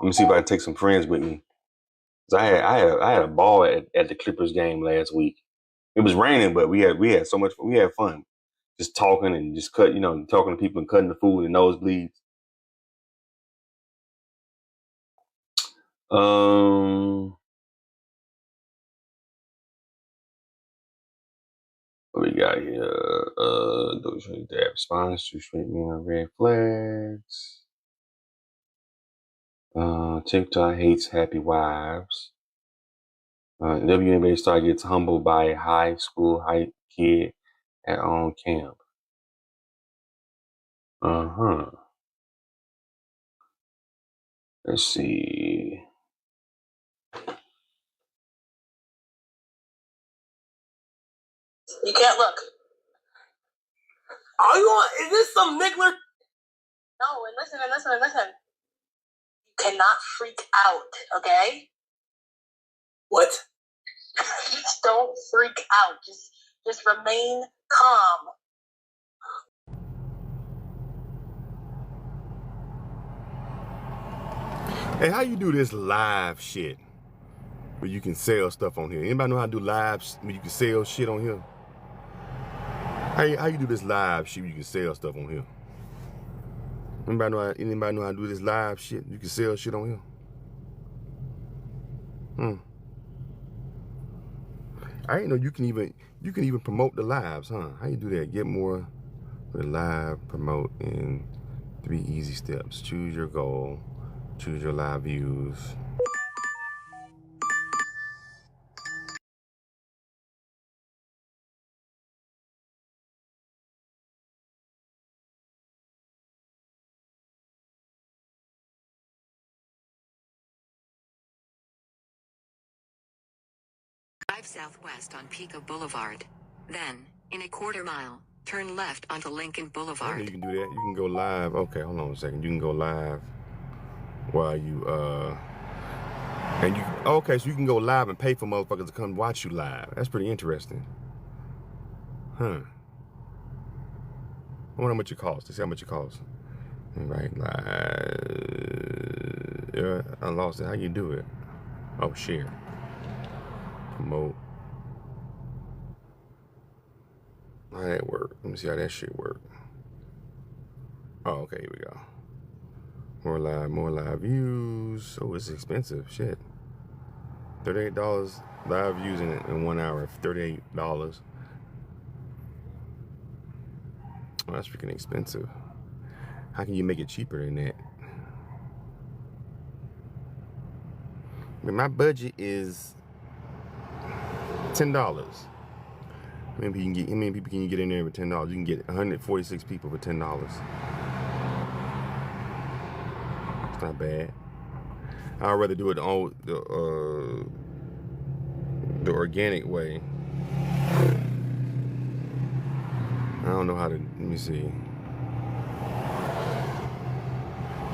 Let me see if I can take some friends with me. 'Cause I had a ball at the Clippers game last week. It was raining, but we had so much we had fun. Just talking and just talking to people and cutting the food and nosebleeds. Um, what we got here? Those that response to straight men on red flags. TikTok hates happy wives. WNBA star gets humbled by a high school hype kid at on camp. Uh-huh. Let's see. You can't look. Are you on? Is this some niggler? No, and listen. You cannot freak out, okay? What? Just don't freak out. Just remain calm. Hey, how you do this live shit where you can sell stuff on here? Anybody know how to do lives where you can sell shit on here? How you do this live shit where you can sell stuff on here? Anybody know how to do this live shit? You can sell shit on here? I ain't know you can even promote the lives, huh? How you do that? Get more with live, promote in 3 easy steps. Choose your goal, choose your live views. Drive southwest on Pico Boulevard. Then, in a quarter mile, turn left onto Lincoln Boulevard. I know you can do that. You can go live. Okay, hold on a second. You can go live while you okay, so you can go live and pay for motherfuckers to come watch you live. That's pretty interesting. Huh. I wonder how much it costs. Let's see how much it costs. Right, live. Yeah, I lost it. How you do it? Oh, share. Promote. How that work? Let me see how that shit work. Oh, okay, here we go. More live views. Oh, it's expensive. Shit. $38 live views in 1 hour. $38. Oh, that's freaking expensive. How can you make it cheaper than that? I mean, my budget is $10. How many people can you get in there with $10? You can get 146 people for $10. It's not bad. I'd rather do it the organic way. I don't know how to. Let me see.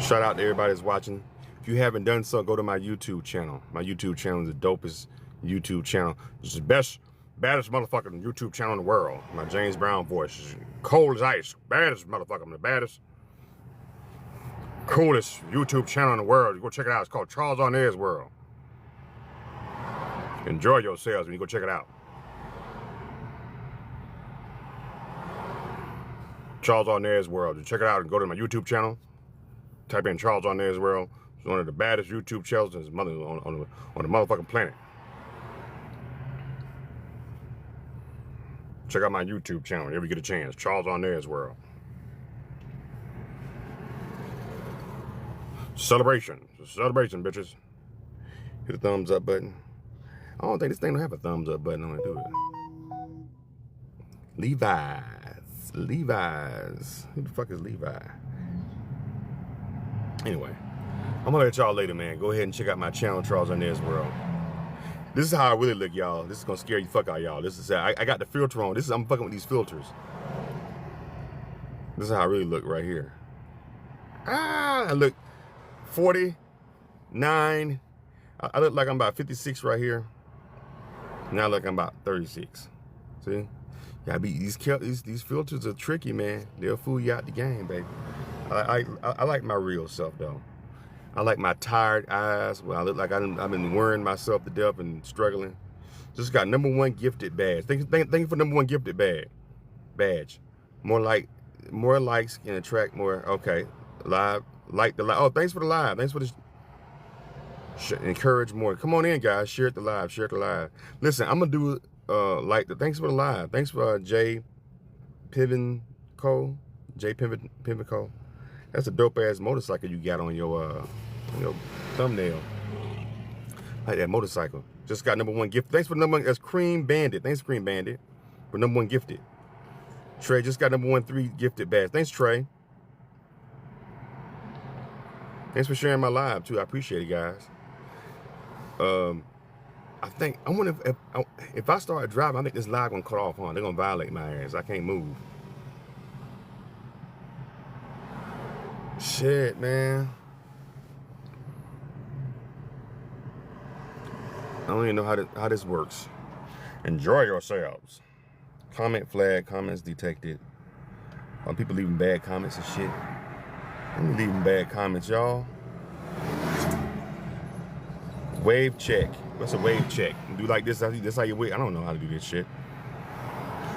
Shout out to everybody that's watching. If you haven't done so, go to my YouTube channel. My YouTube channel is the dopest YouTube channel. It's the baddest motherfucking YouTube channel in the world. My James Brown voice is cold as ice. Baddest motherfucker. I'm the baddest, coolest YouTube channel in the world. You go check it out. It's called Charles Arnaz World. Enjoy yourselves when you go check it out. Charles Arnaz World. You check it out and go to my YouTube channel. Type in Charles Arnaz World. It's one of the baddest YouTube channels on the motherfucking planet. Check out my YouTube channel whenever you get a chance. Charles Arnaz World. Celebration. It's a celebration, bitches. Hit the thumbs up button. I don't think this thing don't have a thumbs up button on it, do it? Levi's. Who the fuck is Levi? Anyway, I'm gonna let y'all later, man. Go ahead and check out my channel, Charles Arnaz World. This is how I really look, y'all. This is gonna scare you fuck out, y'all. This is I got the filter on. I'm fucking with these filters. This is how I really look right here. I look 49. I look like I'm about 56 right here. Now I look I'm about 36. See? Yeah, these filters are tricky, man. They'll fool you out the game, baby. I like my real self though. I like my tired eyes. Well, I look like I've been worrying myself to death and struggling. Just got #1 gifted badge. Thank you for #1 gifted badge. More likes can attract more. Okay, live. Like the live. Oh, thanks for the live. Thanks for the encourage more. Come on in, guys. Share it the live. Share it the live. Listen, I'm gonna do thanks for the live. Thanks for Jay Pivenco. Pivenco. That's a dope ass motorcycle you got on your thumbnail. Like that motorcycle. Just got #1 gift. Thanks for #1. That's Cream Bandit. Thanks, Cream Bandit, for #1 gifted. Trey just got #1 3 gifted badge. Thanks, Trey. Thanks for sharing my live too. I appreciate it, guys. I wonder if I start driving, I think this live gonna cut off, huh? They're gonna violate my ass. I can't move. Shit, man. I don't even know how this works. Enjoy yourselves. Comment flag, comments detected. People leaving bad comments and shit. I'm leaving bad comments, y'all. Wave check. What's a wave check? Do like this. That's how you wait. I don't know how to do this shit.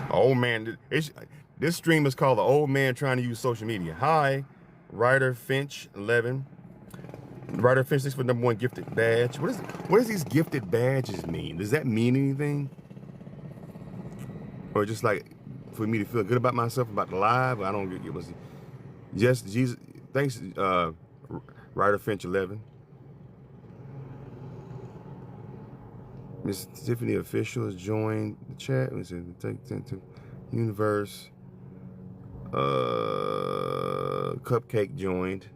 Old man. This stream is called The Old Man Trying to Use Social Media. Hi, Ryder Finch 11. Ryder Finch, thanks for #1 gifted badge. What does these gifted badges mean? Does that mean anything? Or just like for me to feel good about myself about the live? I don't get it. Was just Jesus. Thanks, Ryder Finch 11. Miss Tiffany Official has joined the chat. We said take to Universe. Cupcake joined.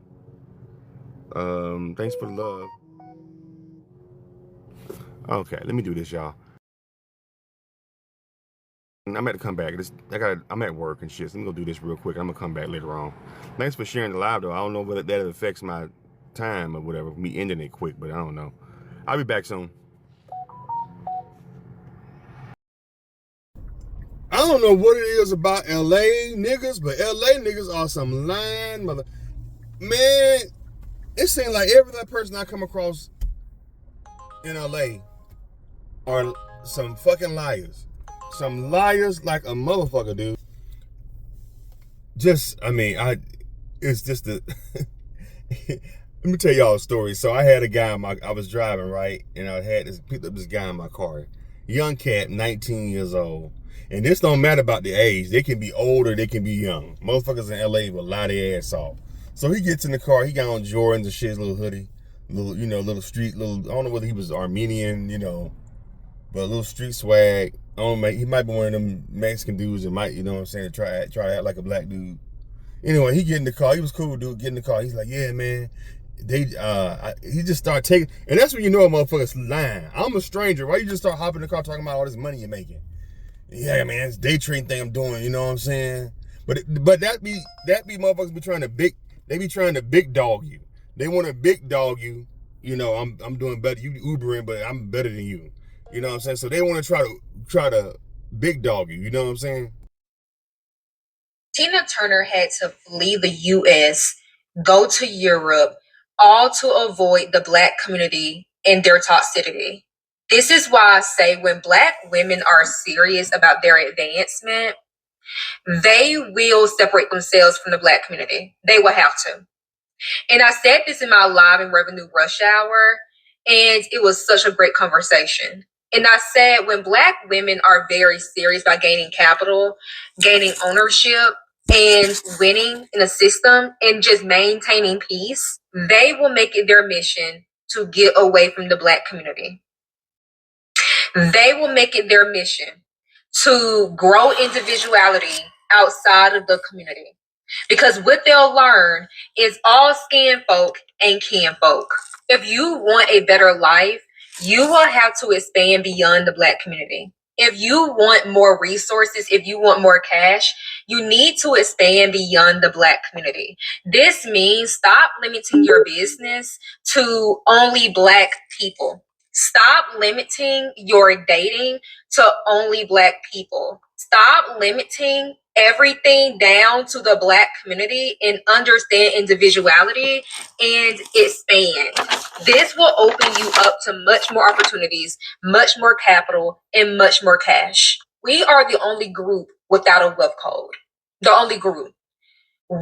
Thanks for the love. Okay, let me do this, y'all. I'm at to come back. I'm at work and shit. So let me go do this real quick. I'm gonna come back later on. Thanks for sharing the live though. I don't know whether that affects my time or whatever, me ending it quick, but I don't know. I'll be back soon. I don't know what it is about LA niggas, but LA niggas are some lying mother. Man, it seems like every other person I come across in LA are some fucking liars. Some liars like a motherfucker, dude. It's just the. Let me tell y'all a story. So I had a guy I was driving, right? And I picked up this guy in my car. Young cat, 19 years old. And this don't matter about the age. They can be older, they can be young. Motherfuckers in LA will lie their ass off. So he gets in the car, he got on Jordans and shit, his little hoodie. Little street, I don't know whether he was Armenian, but a little street swag. I don't know, he might be one of them Mexican dudes that might, try to act like a black dude. Anyway, he get in the car. He was cool, dude. Get in the car. He's like, yeah, man. He just started taking, and that's when you know a motherfucker's lying. I'm a stranger. Why you just start hopping in the car talking about all this money you're making? Yeah, man, it's day trading thing I'm doing. You know what I'm saying? But that be motherfuckers be trying to big dog you. They want to big dog you. I'm doing better. You Ubering, but I'm better than you. You know what I'm saying? So they want to try to big dog you. You know what I'm saying? Tina Turner had to flee the U.S., go to Europe, all to avoid the Black community and their toxicity. This is why I say when Black women are serious about their advancement, they will separate themselves from the Black community. They will have to. And I said this in my live in Revenue Rush Hour, and it was such a great conversation. And I said when Black women are very serious about gaining capital, gaining ownership, and winning in a system and just maintaining peace, they will make it their mission to get away from the Black community. They will make it their mission to grow individuality outside of the community. Because what they'll learn is all skin folk ain't kin folk. If you want a better life, you will have to expand beyond the Black community. If you want more resources, if you want more cash, you need to expand beyond the Black community. This means stop limiting your business to only Black people. Stop limiting your dating to only Black people. Stop limiting everything down to the Black community and understand individuality and expand. This will open you up to much more opportunities, much more capital, and much more cash. We are the only group without a wealth code. The only group.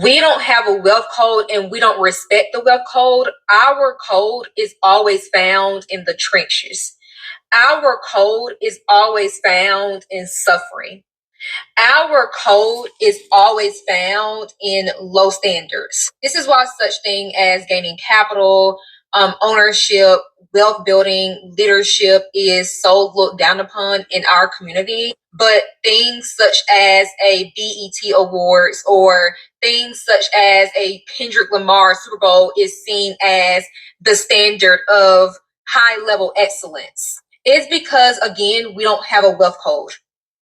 We don't have a wealth code and we don't respect the wealth code. Our code is always found in the trenches. Our code is always found in suffering. Our code is always found in low standards. This is why such thing as gaining capital, ownership, wealth building, leadership is so looked down upon in our community. But things such as a BET Awards or things such as a Kendrick Lamar Super Bowl is seen as the standard of high level excellence. It's because, again, we don't have a wealth code.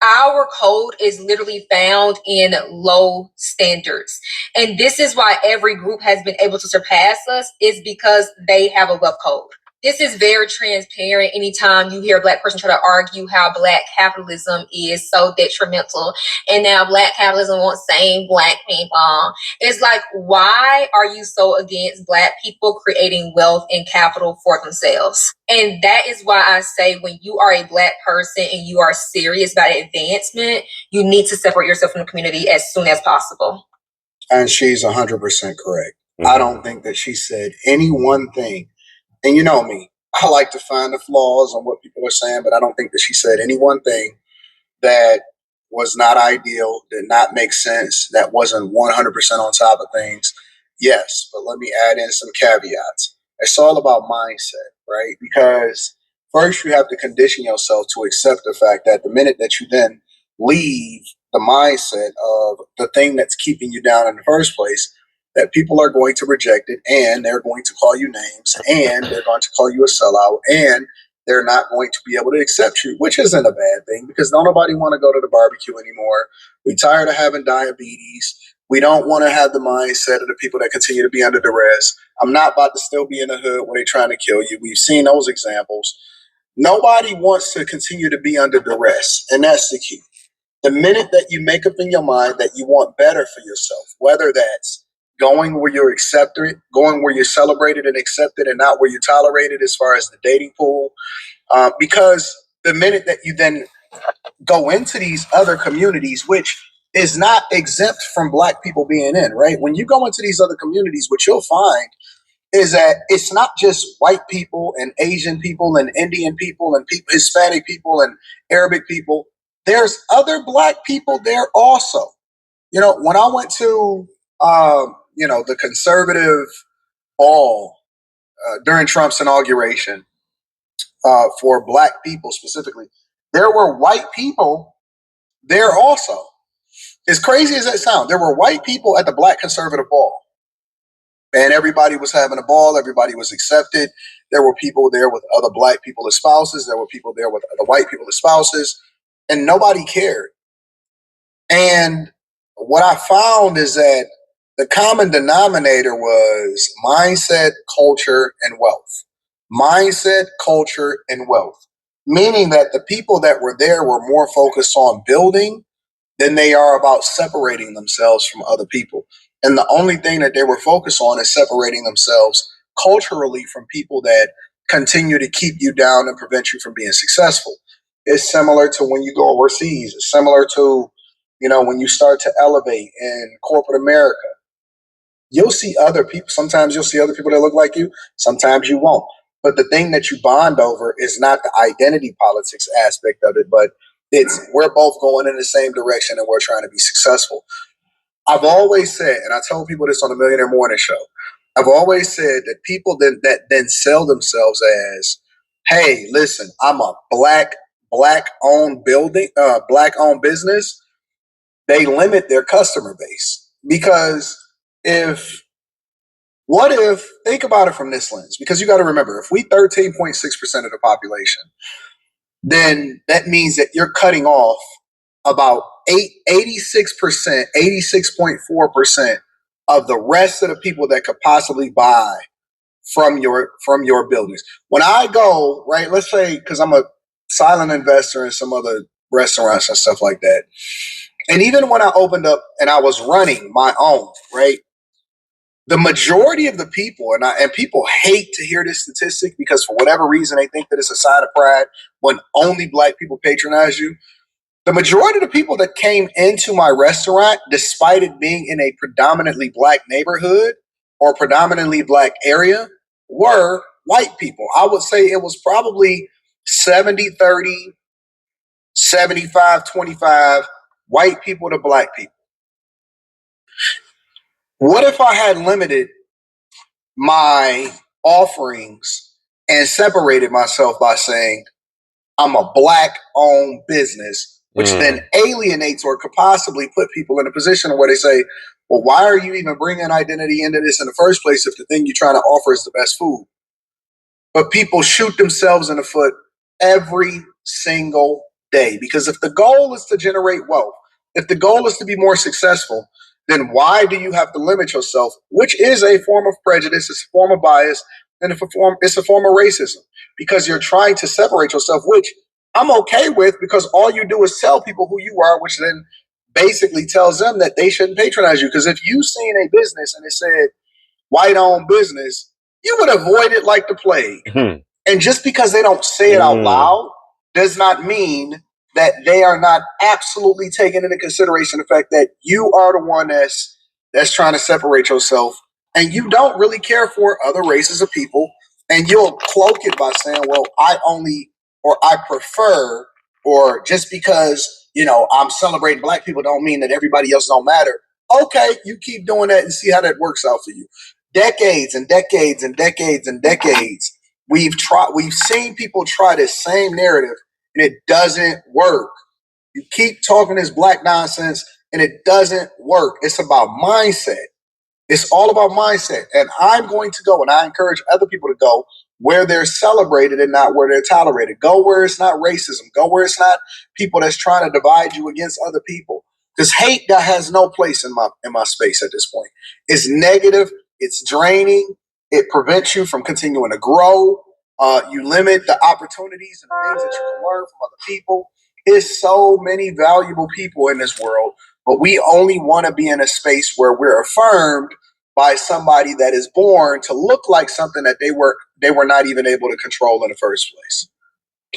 Our code is literally found in low standards. And this is why every group has been able to surpass us, is because they have a wealth code. This is very transparent. Anytime you hear a Black person try to argue how Black capitalism is so detrimental and now Black capitalism won't save Black people, it's like, why are you so against Black people creating wealth and capital for themselves? And that is why I say, when you are a Black person and you are serious about advancement, you need to separate yourself from the community as soon as possible. And she's 100% correct. I don't think that she said any one thing. And you know me, I like to find the flaws on what people are saying, but I don't think that she said any one thing that was not ideal, did not make sense, that wasn't 100% on top of things. Yes, but let me add in some caveats. It's all about mindset, right? Because first you have to condition yourself to accept the fact that the minute that you then leave the mindset of the thing that's keeping you down in the first place, that people are going to reject it, and they're going to call you names, and they're going to call you a sellout, and they're not going to be able to accept you, which isn't a bad thing, because don't nobody want to go to the barbecue anymore. We're tired of having diabetes. We don't want to have the mindset of the people that continue to be under duress. I'm not about to still be in the hood where they're trying to kill you. We've seen those examples. Nobody wants to continue to be under duress, and that's the key. The minute that you make up in your mind that you want better for yourself, whether that's going where you're accepted, going where you're celebrated and accepted, and not where you're tolerated as far as the dating pool. Because the minute that you then go into these other communities, which is not exempt from Black people being in, right? When you go into these other communities, what you'll find is that it's not just white people and Asian people and Indian people and Hispanic people and Arabic people. There's other Black people there also. You know, when I went to the conservative ball during Trump's inauguration for Black people specifically, there were white people there also. As crazy as that sounds, there were white people at the Black conservative ball. And everybody was having a ball. Everybody was accepted. There were people there with other Black people as spouses. There were people there with other white people as spouses. And nobody cared. And what I found is that the common denominator was mindset, culture, and wealth. Mindset, culture, and wealth. Meaning that the people that were there were more focused on building than they are about separating themselves from other people. And the only thing that they were focused on is separating themselves culturally from people that continue to keep you down and prevent you from being successful. It's similar to when you go overseas. It's similar to, when you start to elevate in corporate America. You'll see other people. Sometimes you'll see other people that look like you. Sometimes you won't. But the thing that you bond over is not the identity politics aspect of it, but it's we're both going in the same direction and we're trying to be successful. I've always said, and I told people this on the Millionaire Morning Show, I've always said that people that then sell themselves as, hey, listen, I'm a black-owned building, black-owned business, they limit their customer base. Because think about it from this lens, because you got to remember, if we 13.6% of the population, then that means that you're cutting off about 86%, 86.4% of the rest of the people that could possibly buy from your buildings. When I go, right, let's say, because I'm a silent investor in some other restaurants and stuff like that, And even when I opened up and I was running my own, right? The majority of the people, and people hate to hear this statistic because for whatever reason they think that it's a sign of pride when only black people patronize you. The majority of the people that came into my restaurant, despite it being in a predominantly black neighborhood or predominantly black area, were white people. I would say it was probably 70-30, 75-25 white people to black people. What if I had limited my offerings and separated myself by saying I'm a black owned business, which then alienates or could possibly put people in a position where they say, well, why are you even bringing identity into this in the first place if the thing you're trying to offer is the best food? But people shoot themselves in the foot every single day because if the goal is to generate wealth, if the goal is to be more successful, then why do you have to limit yourself, which is a form of prejudice, it's a form of bias, and it's a form of racism because you're trying to separate yourself, which I'm okay with because all you do is tell people who you are, which then basically tells them that they shouldn't patronize you. Because if you seen a business and it said white-owned business, you would avoid it like the plague. And just because they don't say it out loud does not mean that they are not absolutely taking into consideration the fact that you are the one that's trying to separate yourself and you don't really care for other races of people and you'll cloak it by saying, well, I only or I prefer or just because, I'm celebrating black people don't mean that everybody else don't matter. Okay, you keep doing that and see how that works out for you. Decades and decades and decades and decades, we've seen people try this same narrative and it doesn't work. You keep talking this black nonsense and it doesn't work. It's about mindset. It's all about mindset. And I'm going to go, and I encourage other people to go where they're celebrated and not where they're tolerated. Go where it's not racism. Go where it's not people that's trying to divide you against other people. Because hate that has no place in my space at this point. It's negative. It's draining. It prevents you from continuing to grow. You limit the opportunities and the things that you can learn from other people. There's so many valuable people in this world, but we only want to be in a space where we're affirmed by somebody that is born to look like something that they were not even able to control in the first place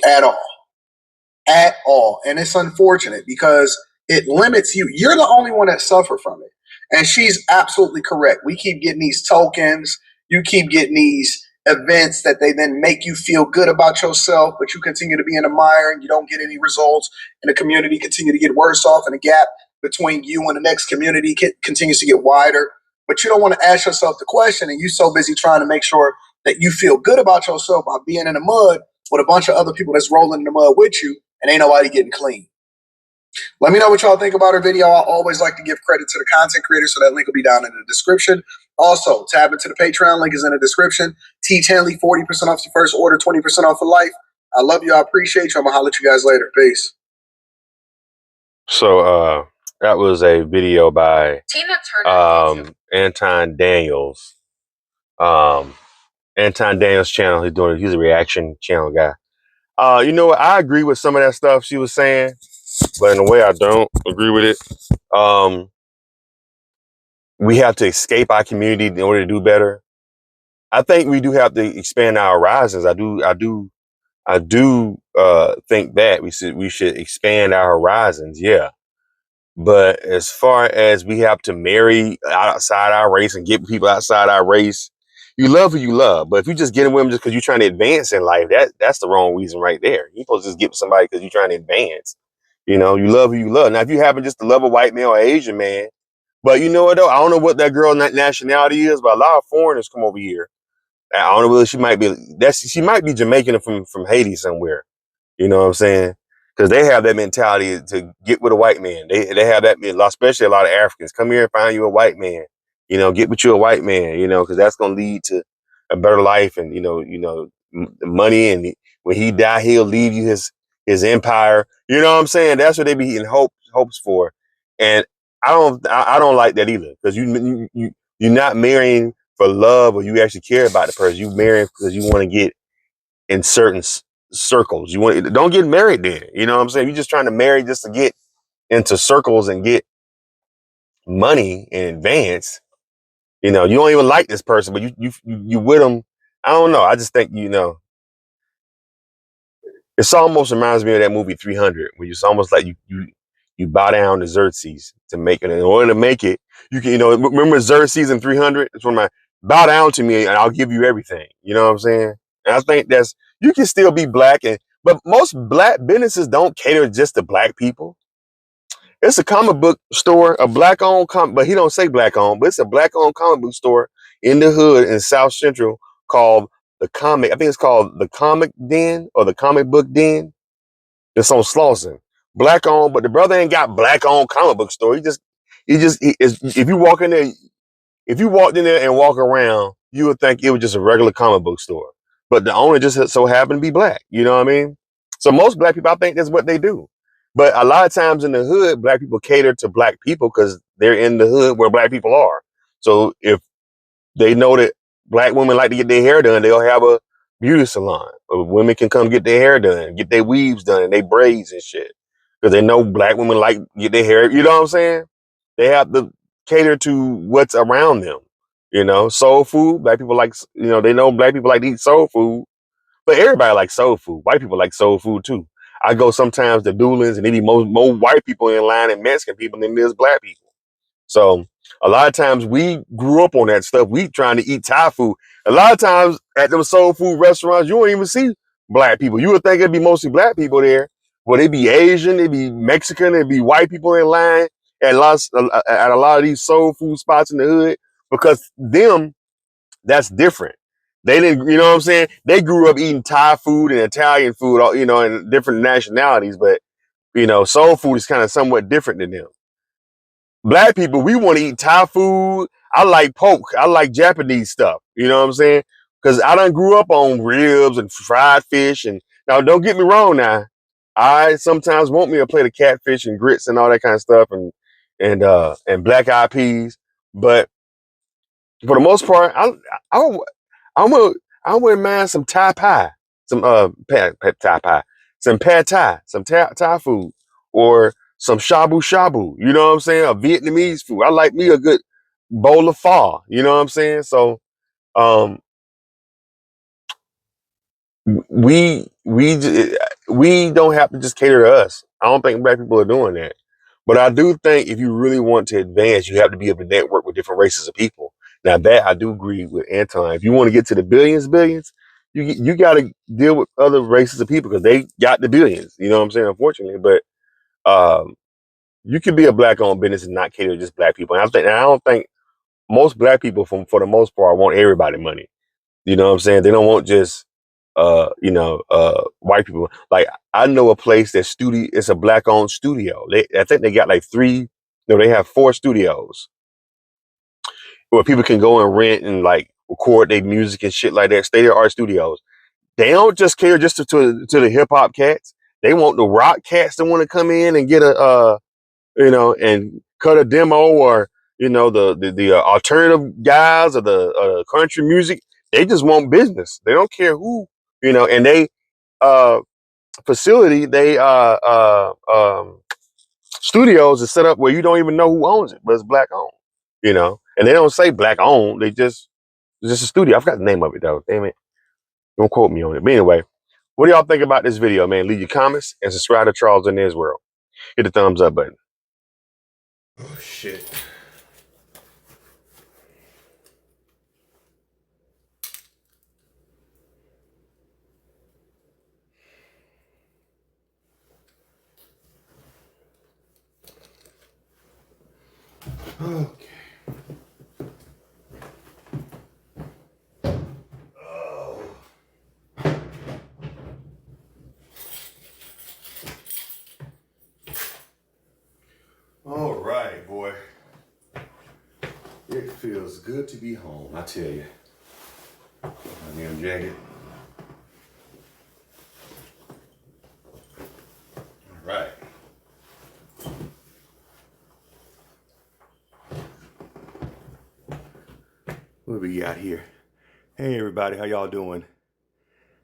at all. And it's unfortunate because it limits you. You're the only one that suffer from it. And she's absolutely correct. We keep getting these tokens. You keep getting these events that they then make you feel good about yourself, but you continue to be in a mire and you don't get any results. And the community continue to get worse off, and the gap between you and the next community continues to get wider. But you don't want to ask yourself the question, and you're so busy trying to make sure that you feel good about yourself by being in the mud with a bunch of other people that's rolling in the mud with you, and ain't nobody getting clean. Let me know what y'all think about our video. I always like to give credit to the content creators, so that link will be down in the description. Also, tab into the Patreon, link is in the description. Teach Henley, 40% off your first order, 20% off for life. I love you. I appreciate you. I'm going to holler at you guys later. Peace. So that was a video by Tina Turner, Anton Daniels. Anton Daniels channel. He's a reaction channel guy. You know what? I agree with some of that stuff she was saying, but in a way I don't agree with it. We have to escape our community in order to do better. I think we do have to expand our horizons. I do think that we should expand our horizons. Yeah. But as far as we have to marry outside our race and get people outside our race, you love who you love. But if you just get with them just because you're trying to advance in life, that's the wrong reason right there. You're supposed to just get with somebody because you're trying to advance. You love who you love. Now, if you happen just to love a white man or Asian man, but you know what though? I don't know what that girl nationality is, but a lot of foreigners come over here. I don't know whether she might be Jamaican from Haiti somewhere. You know what I'm saying? Because they have that mentality to get with a white man. They have that, especially a lot of Africans. Come here and find you a white man. Get with you a white man. Because that's gonna lead to a better life and money. And when he die, he'll leave you his empire. You know what I'm saying? That's what they be eating hopes for. And I don't like that either. Because you're not marrying for love or you actually care about the person. You marry because you want to get in certain circles. Don't get married then. You know what I'm saying? You're just trying to marry just to get into circles and get money in advance, you know, you don't even like this person, but you with them. I don't know. I just think, you know, it almost reminds me of that movie 300, where it's almost like you bow down to Xerxes to make it. And in order to make it, you can, you know, remember Xerxes in 300? It's when bow down to me and I'll give you everything. You know what I'm saying? And I think you can still be black, but most black businesses don't cater just to black people. It's a comic book store, a black owned but he don't say black owned, but it's a black owned comic book store in the hood in South Central called I think it's called the Comic Den or the Comic Book Den. It's on Slauson. Black owned, but the brother ain't got black owned comic book store. If you walk in there, if you walked in there and walk around, you would think it was just a regular comic book store. But the owner just so happened to be black. You know what I mean? So most black people, I think that's what they do. But a lot of times in the hood, black people cater to black people because they're in the hood where black people are. So if they know that black women like to get their hair done, they'll have a beauty salon. Women can come get their hair done, get their weaves done, and they braids and shit. Because they know black women like to get their hair. You know what I'm saying? They have to cater to what's around them. You know, soul food. Black people like, you know, they know black people like to eat soul food. But everybody likes soul food. White people like soul food too. I go sometimes to Doolins and there be more white people in line than Mexican people than there's black people. So a lot of times we grew up on that stuff. We trying to eat Thai food. A lot of times at them soul food restaurants, you don't even see black people. You would think it'd be mostly black people there. Well, they be Asian, they be Mexican, they be white people in line at a lot of these soul food spots in the hood because that's different. They didn't, you know what I'm saying? They grew up eating Thai food and Italian food, you know, and different nationalities, but you know, soul food is kind of somewhat different than them. Black people, we want to eat Thai food. I like pork. I like Japanese stuff. You know what I'm saying? Because I done grew up on ribs and fried fish. And now, don't get me wrong. Now, I sometimes want me a plate of catfish and grits and all that kind of stuff, and black eyed peas. But for the most part, I I would I wouldn't mind some Thai pie, some Thai pie, some pad Thai, some Thai food, or some shabu shabu. You know what I'm saying? A Vietnamese food. I like me a good bowl of pho. You know what I'm saying? So um, we don't have to just cater to us. I don't think black people are doing that. But I do think if you really want to advance, you have to be able to network with different races of people. Now that I do agree with Anton. If you want to get to the billions, you got to deal with other races of people because they got the billions. You know what I'm saying? Unfortunately, but um, you can be a black-owned business and not cater to just black people. And I don't think most black people, for the most part, want everybody money. You know what I'm saying? They don't want just white people. Like I know a place that it's a black owned studio. I think they got like they have 4 studios where people can go and rent and like record their music and shit like that. State of art studios. They don't just care just to the hip hop cats. They want the rock cats that want to come in and get and cut a demo, or the alternative guys or the country music. They just want business. They don't care who, and they facility they studios is set up where you don't even know who owns it, but it's black owned, and they don't say black owned. It's just a studio. I forgot the name of it though. Damn it, don't quote me on it. But anyway, what do y'all think about this video, man? Leave your comments and subscribe to Charles in His World. Hit the thumbs up button. Oh shit. Okay. Oh. All right, boy. It feels good to be home, I tell you. My damn jacket. All right. What we got here? Hey everybody, how y'all doing?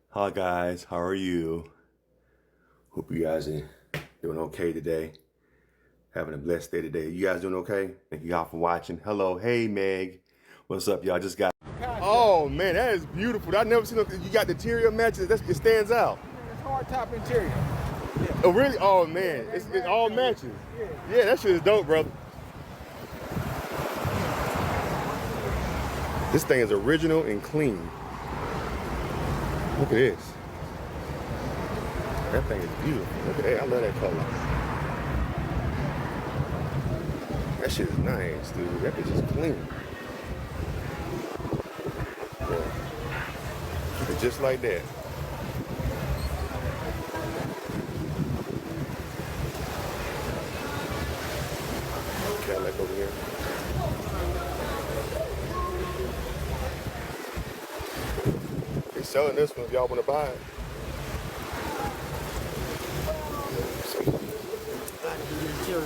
Hi guys, how are you? Hope you guys are doing okay today. Having a blessed day today. You guys doing okay? Thank you all for watching. Hello, hey Meg. What's up, y'all? Just got. Oh man, that is beautiful. I never seen. You got the interior matches. It stands out. It's hard top interior. Yeah. Oh really? Oh man, it all matches. Yeah, that shit is dope, brother. This thing is original and clean. Look at this. That thing is beautiful. Look at that. I love that color. That shit is nice, dude. That bitch is clean. Yeah. It's just like that. Cadillac over here. They're selling this one if y'all want to buy it.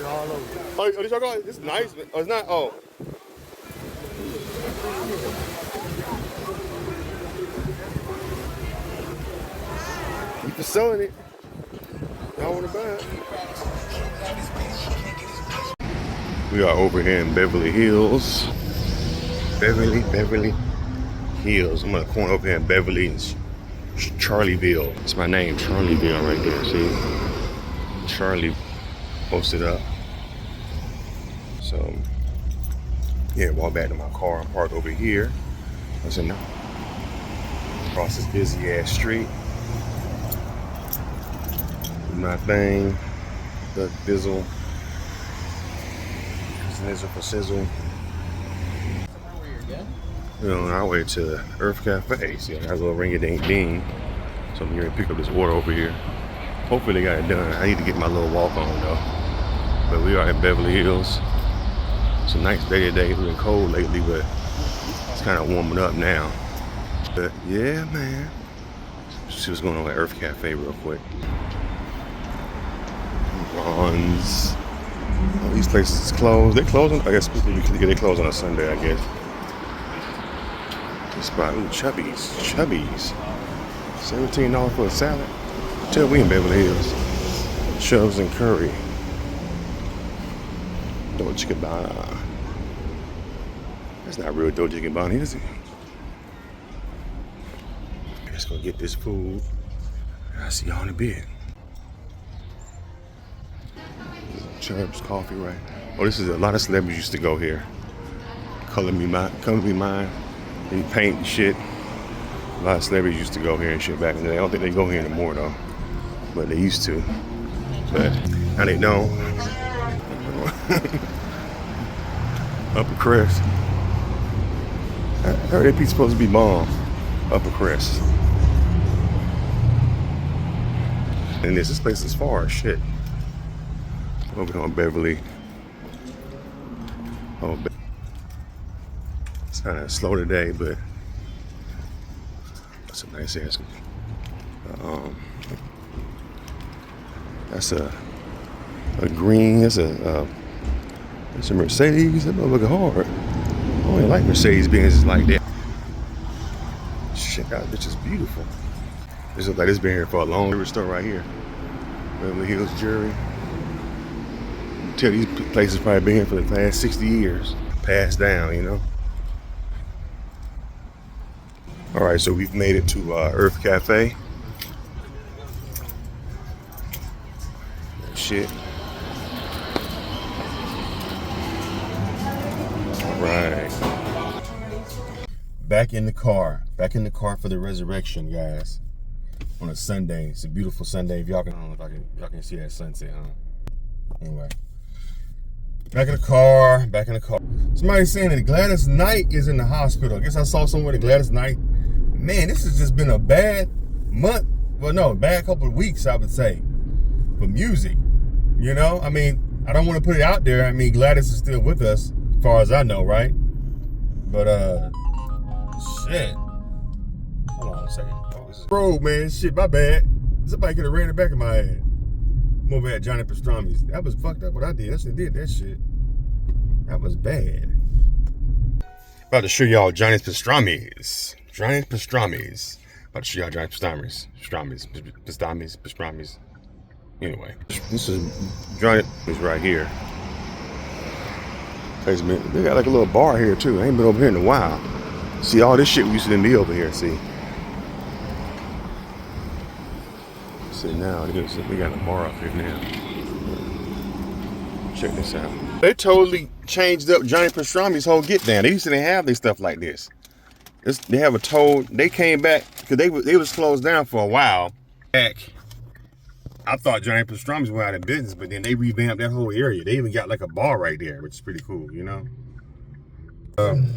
All over. Oh, this y'all got? It's nice. Oh, it's not. Oh. You can selling it. Y'all want to buy it? We are over here in Beverly Hills. Beverly Hills. I'm on the corner over here in Beverly and Charlieville. It's my name, Charlieville, right there. See, Charlie posted up. So, yeah, walk back to my car. I'm parked over here. What's in there? Across this busy ass street. Do my thing. The bizzle. Sizzle for sizzle. You know, on our way to Earth Cafe. See, I got a little ring-a-ding-ding. So I'm here to pick up this order over here. Hopefully they got it done. I need to get my little walk on though. But we are in Beverly Hills. It's a nice day today. It's been cold lately, but it's kind of warming up now. But yeah, man. Let's see what's going on at Earth Cafe real quick. Ron's. Oh, these places closed. They close on, I guess they close on a Sunday, I guess. This spot, ooh, Chubby's. $17 for a salad. Tell we in Beverly Hills. Chubbs and curry. Dolce Gabbana. That's not real Dolce Gabbana, is it? Let's go get this food. I'll see y'all in a bit. Chubbs coffee, right? Oh, this is a lot of celebrities used to go here. Color Me Mine. They paint and shit. A lot of celebrities used to go here and shit back in the day. I don't think they go here anymore though. But they used to. But now they don't. Upper Crest. I heard that piece supposed to be bomb. Upper Crest. And this place is far as shit. Over here on Beverly. Oh, it's kind of slow today, but that's a nice ass. That's a green. That's a Mercedes. That motherfucker hard. I don't even like Mercedes Benz like that. Shit, that bitch is beautiful. This looks like it's been here for a long time. Store right here. Beverly Hills Jewelry. Tell these places probably been here for the past 60 years. Passed down, you know. All right, so we've made it to Earth Cafe. Shit. All right. Back in the car for the resurrection, guys. On a Sunday. It's a beautiful Sunday. If y'all can, I don't know if y'all can see that sunset, huh? Anyway. Back in the car. Somebody's saying that Gladys Knight is in the hospital. I guess I saw somewhere that Gladys Knight. Man, this has just been a bad month. Well, no, bad couple of weeks, I would say, for music. You know, I mean, I don't want to put it out there. I mean, Gladys is still with us, as far as I know, right? But, shit. Hold on a second. Oh, this is road, man. Shit, my bad. Somebody could have ran the back of my head. I'm over at Johnny Pastrami's. That was fucked up what I did. I should have did that shit. That was bad. About to show y'all Johnny's Pastrami's. About to show y'all Johnny's Pastrami's. Anyway, this is Johnny's right here. They got like a little bar here too. I ain't been over here in a while. See, all this shit we used to be over here, see. See, now we got a bar up here now. Check this out. They totally changed up Johnny Pastrami's whole get down. They used to have their stuff like this. They have a toll. They came back because they was closed down for a while. Back, I thought Johnny Pastrami's went out of business, but then they revamped that whole area. They even got like a bar right there, which is pretty cool, you know. I'm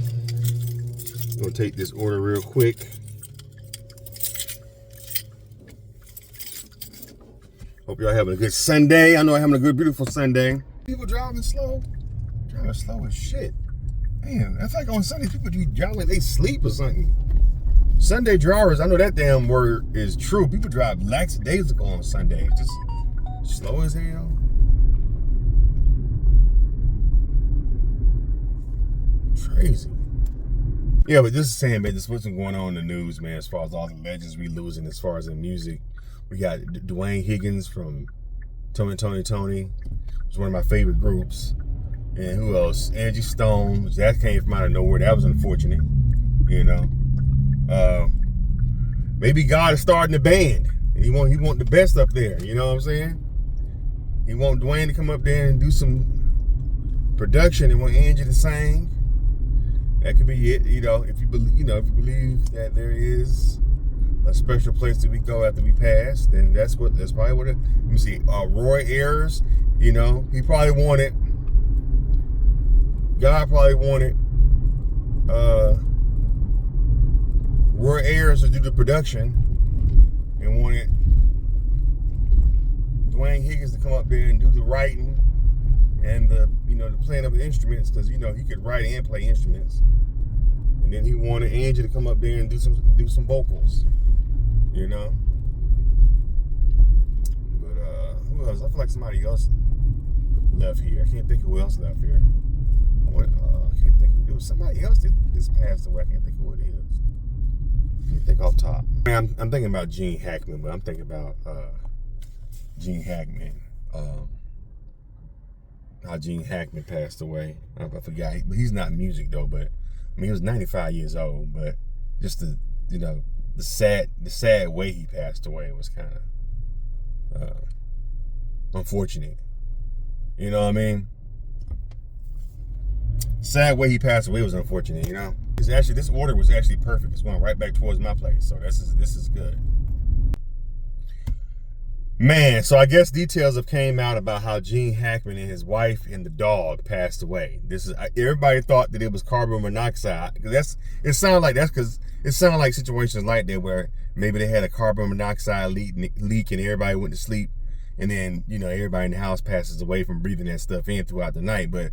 gonna take this order real quick. Hope y'all having a good Sunday. I know I'm having a good, beautiful Sunday. People driving slow as shit. Man, that's like on Sunday, people do driving, they sleep or something. Sunday drivers, I know that damn word is true. People drive lackadaisical on Sunday. Just slow as hell. Crazy. Yeah, but just saying, man, just what's going on in the news, man, as far as all the legends we losing as far as in music. We got Dwayne Higgins from Tony. It's one of my favorite groups. And who else? Angie Stone. That came from out of nowhere. That was unfortunate, you know. Maybe God is starting a band. He want the best up there. You know what I'm saying? He want Dwayne to come up there and do some production and want Angie to sing. That could be it. You know, if you believe that there is a special place that we go after we pass, then that's probably what it. Let me see. Roy Ayers. You know, he probably wanted. God probably wanted Roy Ayers to do the production and wanted Dwayne Higgins to come up there and do the writing and the playing of the instruments, because he could write and play instruments. And then he wanted Angie to come up there and do some vocals, you know. But who else? I feel like somebody else left here. I can't think of who else left here. I can't think. It was somebody else that just passed away. I can't think who it is. I can't think off top. I'm thinking about Gene Hackman, but I'm thinking about Gene Hackman. How Gene Hackman passed away. I forgot, but he's not music though. But I mean, he was 95 years old. But just the sad way he passed away was kind of unfortunate. You know what I mean? Sad way he passed away was unfortunate, you know. This order was actually perfect. It's going right back towards my place, so this is good. Man, so I guess details have came out about how Gene Hackman and his wife and the dog passed away. Everybody thought that it was carbon monoxide, because it sounded like situations like that where maybe they had a carbon monoxide leak and everybody went to sleep, and then everybody in the house passes away from breathing that stuff in throughout the night, but.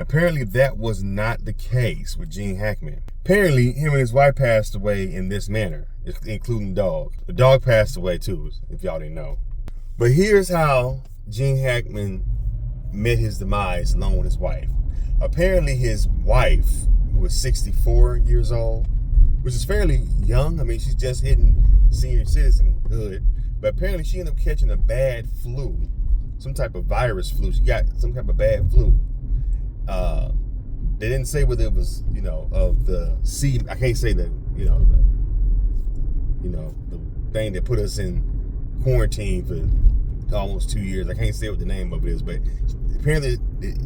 Apparently that was not the case with Gene Hackman. Apparently him and his wife passed away in this manner, including the dog. The dog passed away too, if y'all didn't know. But here's how Gene Hackman met his demise along with his wife. Apparently his wife, who was 64 years old, which is fairly young. I mean, she's just hitting senior citizenhood. But apparently she ended up catching a bad flu, some type of virus flu. She got some type of bad flu. They didn't say whether it was, of the C. I can't say the thing that put us in quarantine for almost 2 years. I can't say what the name of it is, but apparently,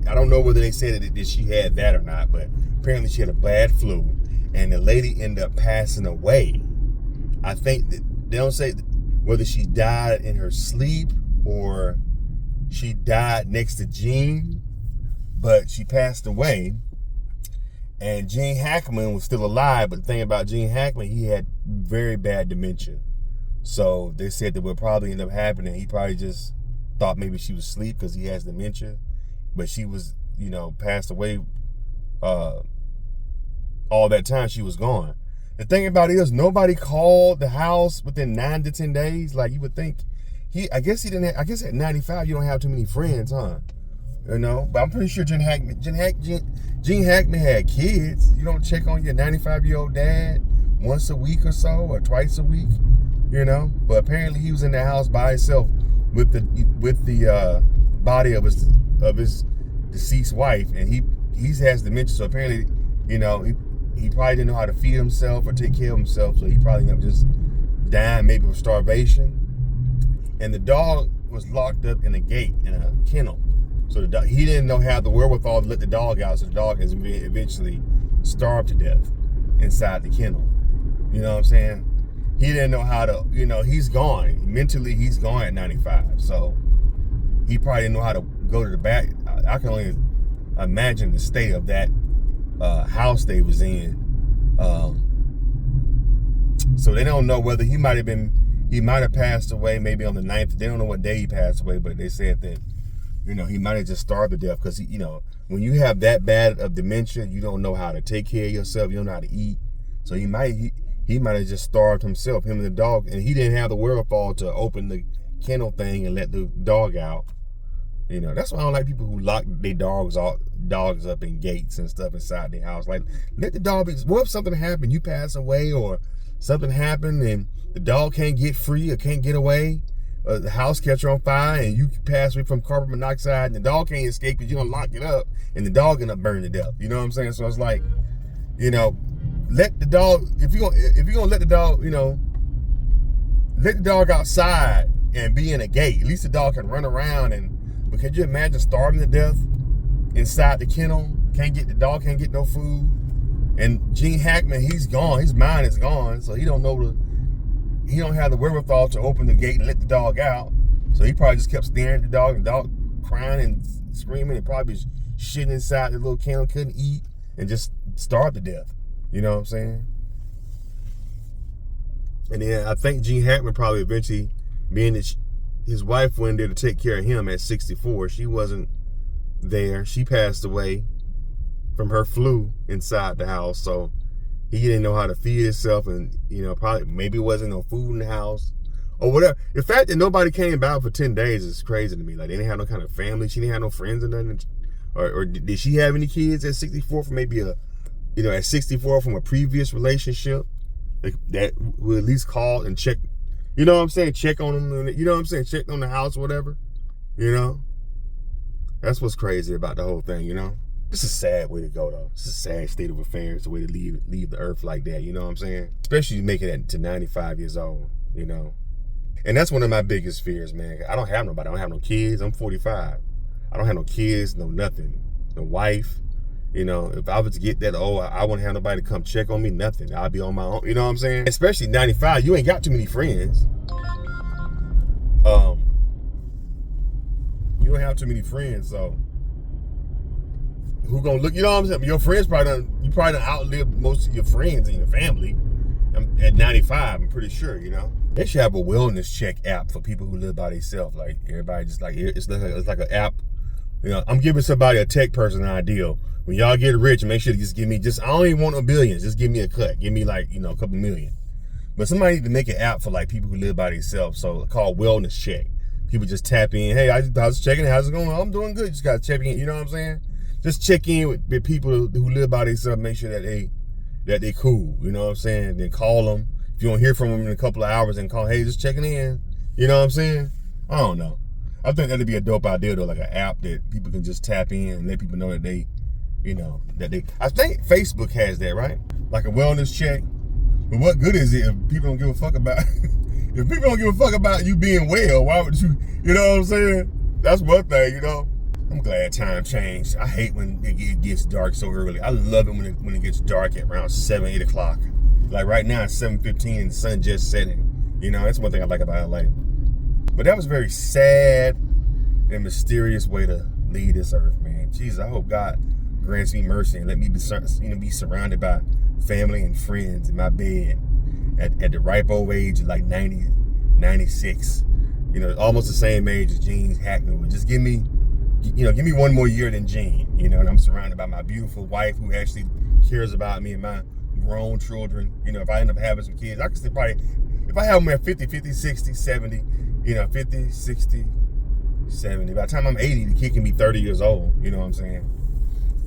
I don't know whether they said that she had that or not, but apparently she had a bad flu, and the lady ended up passing away. I think that they don't say whether she died in her sleep or she died next to Gene. But she passed away, and Gene Hackman was still alive. But the thing about Gene Hackman, he had very bad dementia. So they said that what probably ended up happening, he probably just thought maybe she was asleep because he has dementia. But she was, passed away all that time she was gone. The thing about it is nobody called the house within 9 to 10 days. Like you would think. I guess at 95, you don't have too many friends, huh? But I'm pretty sure Gene Hackman had kids. You don't check on your 95-year-old dad once a week or so, or twice a week, But apparently he was in the house by himself with the body of his deceased wife, and he he has dementia, so apparently, you know, he probably didn't know how to feed himself or take care of himself, so he probably ended up just dying, maybe of starvation. And the dog was locked up in a gate, in a kennel. So the dog, he didn't know how the wherewithal to let the dog out, so the dog has eventually starved to death inside the kennel. You know what I'm saying? He didn't know how to, you know, he's gone. Mentally, he's gone at 95. So he probably didn't know how to go to the back. I can only imagine the state of that house they was in. So they don't know whether he might have passed away maybe on the 9th. They don't know what day he passed away, but they said that, you know, he might have just starved to death because, you know, when you have that bad of dementia, you don't know how to take care of yourself. You don't know how to eat. So he might have just starved himself, him and the dog, and he didn't have the wherewithal to open the kennel thing and let the dog out. You know, that's why I don't like people who lock their dogs up in gates and stuff inside their house. Like, let the dog be. What if something happened? You pass away or something happened and the dog can't get free or can't get away? The house catch on fire and you pass away from carbon monoxide and the dog can't escape because you don't lock it up and the dog end up burning to death. You know what I'm saying? So it's like, you know, let the dog, if you're gonna let the dog, you know, let the dog outside and be in a gate. At least the dog can run around. But could you imagine starving to death inside the kennel? The dog can't get no food. And Gene Hackman, he's gone. His mind is gone. So he don't have the wherewithal to open the gate and let the dog out. So he probably just kept staring at the dog, and the dog crying and screaming and probably shitting inside the little kennel, couldn't eat, and just starved to death. You know what I'm saying? And then I think Gene Hackman probably eventually, being that his wife went there to take care of him at 64, she wasn't there. She passed away from her flu inside the house. So he didn't know how to feed himself, and, you know, probably maybe wasn't no food in the house or whatever. The fact that nobody came by for 10 days is crazy to me. Like, they didn't have no kind of family. She didn't have no friends or nothing. Or did she have any kids at 64 from maybe at 64 from a previous relationship that would at least call and check, you know what I'm saying? Check on them, you know what I'm saying? Check on the house or whatever, you know? That's what's crazy about the whole thing, you know? This is a sad way to go, though. It's a sad state of affairs, the way to leave the earth like that, you know what I'm saying? Especially making it to 95 years old, you know? And that's one of my biggest fears, man. I don't have nobody. I don't have no kids. I'm 45. I don't have no kids, no nothing. No wife. You know, if I was to get that old, I wouldn't have nobody to come check on me, nothing. I'll be on my own, you know what I'm saying? Especially 95, you ain't got too many friends. You don't have too many friends, so who gonna look, you know what I'm saying? Your friends you probably done outlived most of your friends and your family at 95, I'm pretty sure, you know? They should have a wellness check app for people who live by themselves. Like, everybody just like, it's like an app. You know, I'm giving somebody, a tech person, an idea. When y'all get rich, make sure to just give me, I don't even want no billions. Just give me a cut. Give me, like, you know, a couple million. But somebody need to make an app for, like, people who live by themselves. So called Wellness Check. People just tap in. Hey, I was checking. How's it going? I'm doing good. Just got to check in. You know what I'm saying? Just check in with people who live by themselves. Make sure that they cool. You know what I'm saying? Then call them. If you don't hear from them in a couple of hours, and call, hey, just checking in. You know what I'm saying? I don't know. I think that'd be a dope idea, though, like an app that people can just tap in and let people know that they, you know, I think Facebook has that, right? Like a wellness check. But what good is it if people don't give a fuck about, if people don't give a fuck about you being well, why would you know what I'm saying? That's one thing, you know? I'm glad time changed. I hate when it gets dark so early. I love it when it gets dark at around 7, 8 o'clock. Like right now it's 7:15 and the sun just setting. You know, that's one thing I like about LA. But that was a very sad and mysterious way to leave this earth, man. Jesus, I hope God grants me mercy and let me be surrounded by family and friends in my bed at the ripe old age of like 90, 96. You know, almost the same age as Gene Hackman would. Just give me one more year than Gene. You know, and I'm surrounded by my beautiful wife who actually cares about me and my grown children. You know, if I end up having some kids, I could still probably, if I have them at 50, 60, 70, you know, 50, 60, 70. By the time I'm 80, the kid can be 30 years old. You know what I'm saying?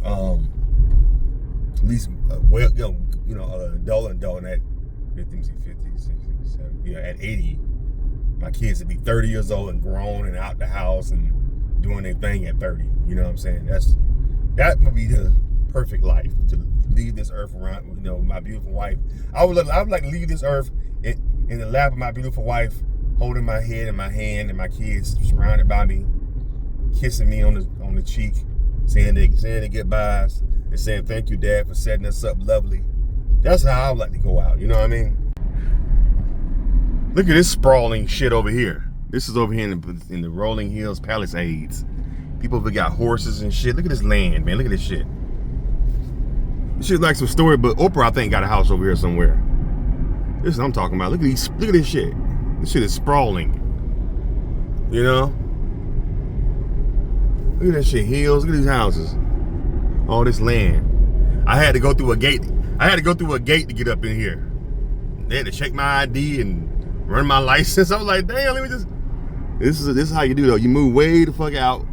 At least, adult at 50, 60, 70. Yeah, at 80, my kids would be 30 years old and grown and out the house and doing their thing at 30. You know what I'm saying? That would be the perfect life, to leave this earth around, you know, my beautiful wife. I would like to leave this earth in the lap of my beautiful wife, holding my head in my hand, and my kids surrounded by me, kissing me on the cheek, saying their goodbyes, and saying thank you, Dad, for setting us up lovely. That's how I would like to go out. You know what I mean? Look at this sprawling shit over here. This is over here in the Rolling Hills Palisades. People have got horses and shit. Look at this land, man. Look at this shit. This shit's like some story, but Oprah, I think, got a house over here somewhere. This is what I'm talking about. Look at this shit. This shit is sprawling. You know? Look at that shit. Hills. Look at these houses. All this land. I had to go through a gate. To get up in here. They had to check my ID and run my license. I was like, damn, let me just. This is how you do though. You move way the fuck out,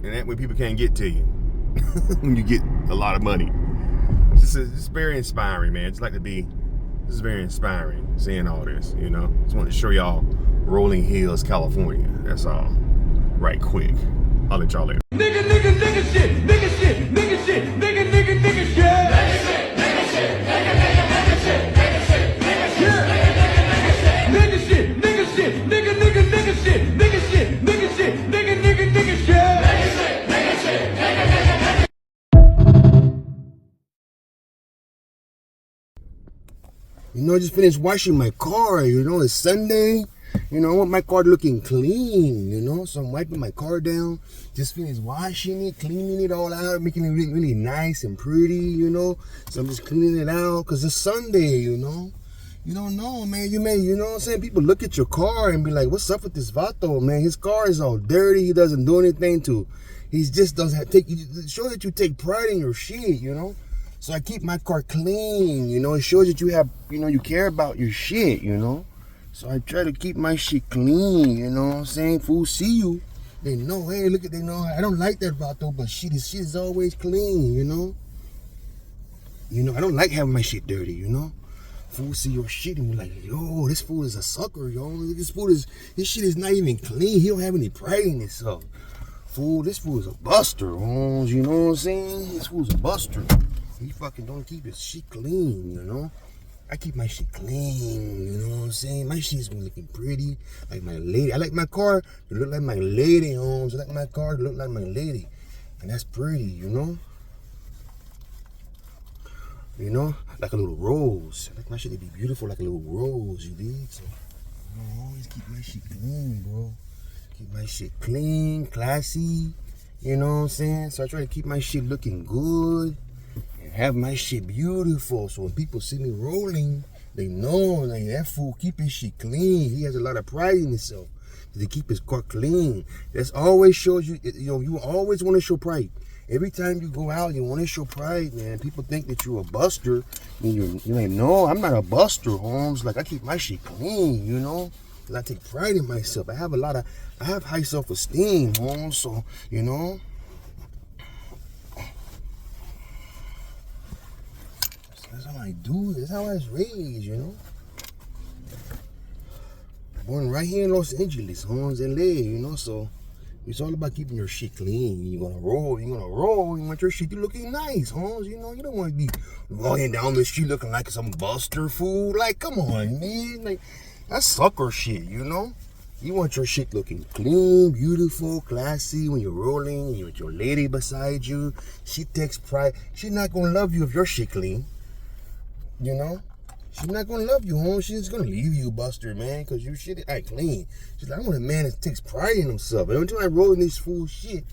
and that way people can't get to you when you get a lot of money. It's very inspiring, man. This is very inspiring seeing all this. You know, just wanted to show y'all Rolling Hills, California. That's all. Right quick. I'll let y'all later. Nigga shit, nigga shit, nigga shit, nigga shit, nigga shit. Nigga shit, nigga shit, nigga shit, nigga shit, nigga shit, nigga shit, nigga shit, nigga shit, nigga shit, nigga shit, nigga shit. You know, I just finished washing my car. You know, it's Sunday. You know, I want my car looking clean, you know, so I'm wiping my car down, just finished washing it, cleaning it all out, making it really, really nice and pretty, you know, so I'm just cleaning it out, because it's Sunday, you know. You don't know, man, you know what I'm saying, people look at your car and be like, what's up with this Vato, man, his car is all dirty, he doesn't do anything to, he just doesn't show that you take pride in your shit, you know. So I keep my car clean, you know, it shows that you have, you know, you care about your shit, you know. So I try to keep my shit clean, you know what I'm saying? Fools see you, they know, hey, look at, they know, I don't like that Vato, but shit is always clean, you know? You know, I don't like having my shit dirty, you know? Fools see your shit and be like, yo, this fool is a sucker, yo. Look, this shit is not even clean. He don't have any pride in himself. Fool, this fool is a buster, Holmes, you know what I'm saying? This fool's a buster. He fucking don't keep his shit clean, you know? I keep my shit clean, you know what I'm saying? My shit's been looking pretty, like my lady. I like my car to look like my lady, Holmes. I like my car to look like my lady. And that's pretty, you know? You know, like a little rose. I like my shit to be beautiful like a little rose, you dig? So, you know, I always keep my shit clean, bro. Keep my shit clean, classy, you know what I'm saying? So I try to keep my shit looking good. Have my shit beautiful, so when people see me rolling, they know, like, that fool keep his shit clean. He has a lot of pride in himself to keep his car clean. That's always shows you, you know, you always want to show pride. Every time you go out, you want to show pride, man. People think that you're a buster, and you're like, no, I'm not a buster, Holmes. Like, I keep my shit clean, you know, and I take pride in myself. I have high self-esteem, Holmes. So, you know. That's how I do. That's how I was raised, you know. Born right here in Los Angeles, Holmes, LA, you know. So it's all about keeping your shit clean. You're gonna roll. You want your shit to looking nice, Holmes. You know, you don't want to be walking down the street looking like some buster fool. Like, come on, man. Like, that's sucker shit, you know. You want your shit looking clean, beautiful, classy when you're rolling. You with your lady beside you. She takes pride. She's not gonna love you if your shit clean. You know, she's not gonna love you, home. She's gonna leave you, buster, man, because your shit ain't clean. She's like, I want a man that takes pride in himself. And every time I roll in this fool shit,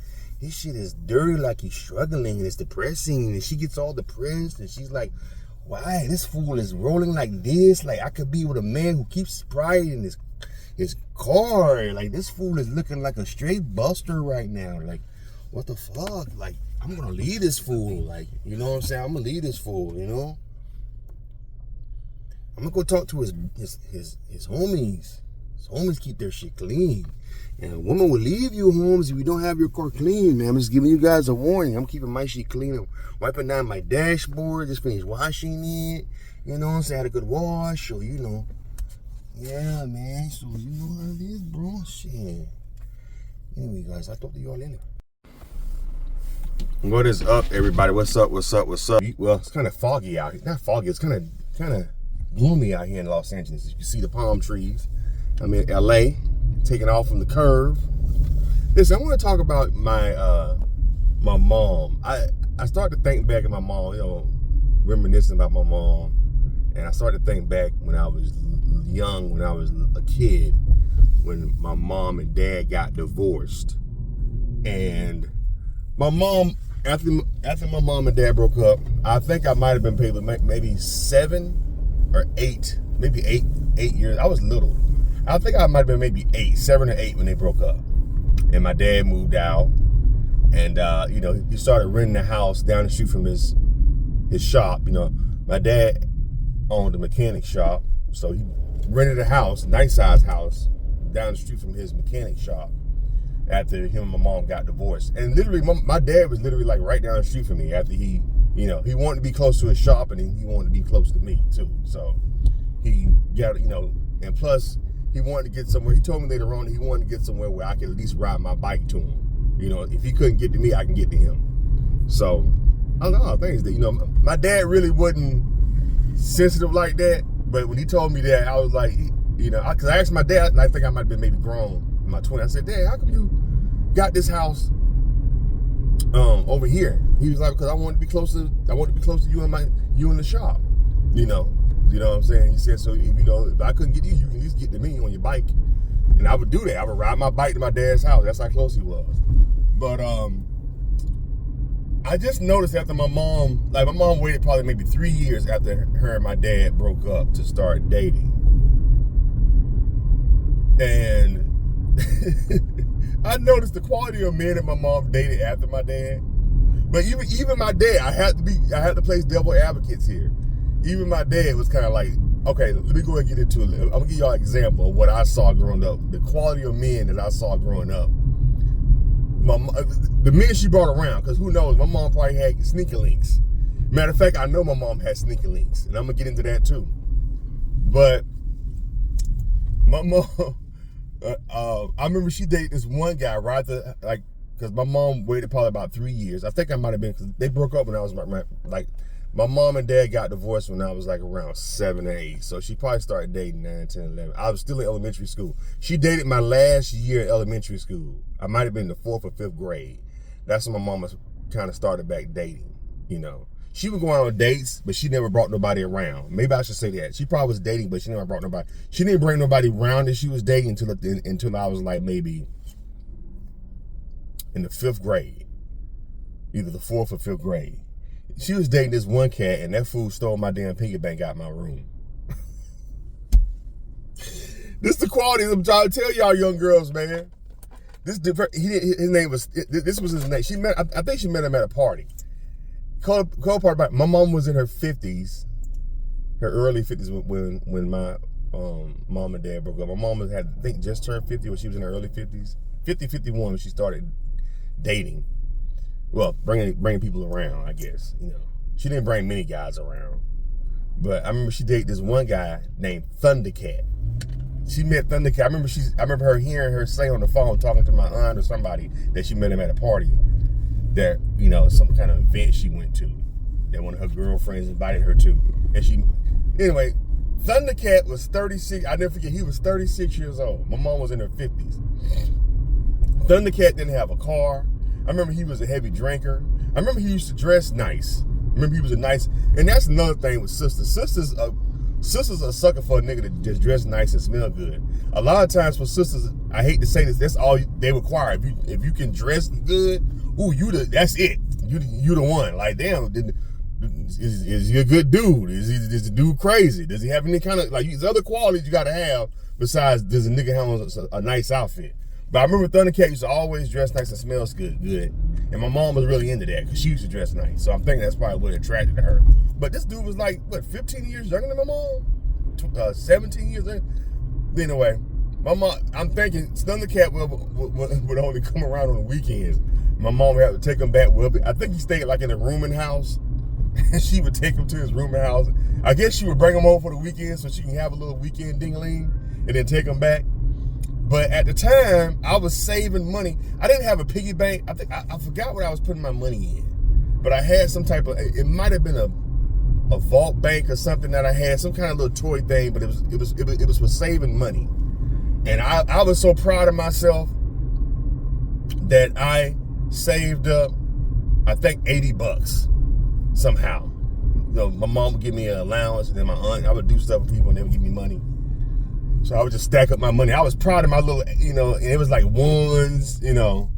his shit is dirty, like he's struggling, and it's depressing, and she gets all depressed, and she's like, why this fool is rolling like this? Like, I could be with a man who keeps pride in his car. Like, this fool is looking like a straight buster right now. Like, what the fuck? Like, I'm gonna leave this fool. Like, you know what I'm saying? I'm gonna leave this fool, you know? I'm gonna go talk to his homies. His homies keep their shit clean. And a woman will leave you, Holmes, if you don't have your car clean, man. I'm just giving you guys a warning. I'm keeping my shit clean. I'm wiping down my dashboard. Just finished washing it. You know what I'm saying? I had a good wash. So, you know. Yeah, man. So, you know how it is, bro. Shit. Anyway, guys, I'll talk to y'all later. What is up, everybody? What's up? What's up? What's up? Well, it's kind of foggy out here. Not foggy. It's kind of gloomy out here in Los Angeles. You can see the palm trees. I'm in LA, taking off from the curve. Listen, I want to talk about my mom. I started to think back at my mom, you know, reminiscing about my mom, and I started to think back when I was young, when I was a kid, when my mom and dad got divorced, and my mom, after my mom and dad broke up, I think I might have been paid maybe 7 or 8, maybe 8 years. I was little. I think I might have been maybe 7 or 8 when they broke up. And my dad moved out, and you know, he started renting a house down the street from his shop. You know, my dad owned a mechanic shop, so he rented a house, nice size house, down the street from his mechanic shop. After him and my mom got divorced, and literally, my dad was literally like right down the street from me. After he wanted to be close to his shop, and he wanted to be close to me too. So he got, you know, and plus he wanted to get somewhere. He told me later on that he wanted to get somewhere where I could at least ride my bike to him. You know, if he couldn't get to me, I can get to him. So I don't know, things that, you know, my dad really wasn't sensitive like that. But when he told me that, I was like, you know, because I asked my dad, and I think I might have been maybe grown in my 20s. I said, Dad, how come you got this house over here? He was like, because I wanted to be close to you and the shop. You know what I'm saying? He said, so if I couldn't get to you, you can at least get to me on your bike. And I would do that. I would ride my bike to my dad's house. That's how close he was. But I just noticed after my mom waited probably maybe 3 years after her and my dad broke up to start dating. And I noticed the quality of men that my mom dated after my dad. But even my dad, I had to place devil advocates here. Even my dad was kind of like, okay, let me go ahead and get into it. I'm gonna give y'all an example of what I saw growing up, the quality of men that I saw growing up. The men she brought around, because who knows, my mom probably had sneaker links. Matter of fact, I know my mom had sneaker links, and I'm gonna get into that too. But my mom, I remember she dated this one guy right there, like, because my mom waited probably about 3 years. I think I might have been, because they broke up when I was like, my mom and dad got divorced when I was like around 7 or 8. So she probably started dating 9, 10, 11. I was still in elementary school. She dated my last year in elementary school. I might have been in the 4th or 5th grade. That's when my mama kind of started back dating, you know. She would go on dates, but she never brought nobody around. Maybe I should say that. She probably was dating, but she never brought nobody. She didn't bring nobody around that she was dating until I was like maybe in the 5th grade. Either the 4th or 5th grade. She was dating this one cat, and that fool stole my damn piggy bank out of my room. This the quality I'm trying to tell y'all young girls, man. His name was his name. I think she met him at a party. Cold part about my mom was in her 50s, her early 50s when my mom and dad broke up. My mom had, I think, just turned 50 when she was in her early 50s. 51 when she started dating. Well, bringing people around, I guess. You know, she didn't bring many guys around, but I remember she dated this one guy named Thundercat. She met Thundercat. I remember her hearing her say on the phone, talking to my aunt or somebody, that she met him at a party, that, you know, some kind of event she went to, that one of her girlfriends invited her to, and anyway, Thundercat was 36. I never forget, he was 36 years old. My mom was in her 50s. Thundercat didn't have a car. I remember he was a heavy drinker. I remember he used to dress nice. I remember he was and that's another thing with sisters. Sisters are a sucker for a nigga that just dress nice and smell good. A lot of times for sisters, I hate to say this, that's all they require. If you can dress good, that's it. You the one. Like, damn, is he a good dude? Is the dude crazy? Does he have any kind of, like, these other qualities you gotta have besides does a nigga have a nice outfit? But I remember Thundercat used to always dress nice and smells good. And my mom was really into that because she used to dress nice. So I'm thinking that's probably what attracted to her. But this dude was like, 15 years younger than my mom? 17 years younger? Anyway, my mom, I'm thinking Thundercat would only come around on the weekends. My mom would have to take him back. I think he stayed like in a rooming house. And she would take him to his rooming house. I guess she would bring him over for the weekend so she can have a little weekend ding-a-ling and then take him back. But at the time, I was saving money. I didn't have a piggy bank. I forgot what I was putting my money in. but I had some type of, it might have been a vault bank or something that I had, some kind of little toy thing, but it was for saving money. And I was so proud of myself that I saved up, I think $80 somehow. You know, my mom would give me an allowance, and then my aunt, I would do stuff with people and they would give me money. So I would just stack up my money. I was proud of my little, you know, and it was like ones, you know,